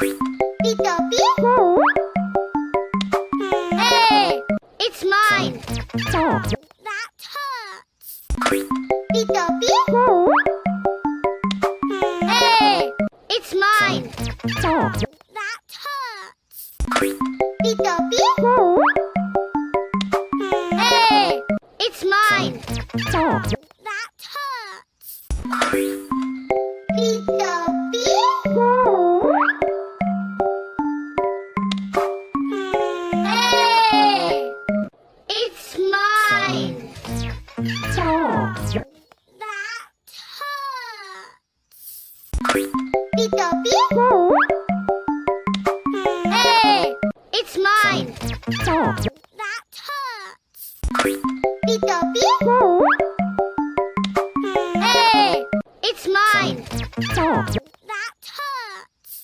Pitopi? Hey! It's mine! That hurts! Pitopi? Hey! It's mine! That hurts! Pitopi? Hey! It's mine! That hurts! Pitopi? Hey! It's mine! That hurts! Pitopi? Hey! It's mine!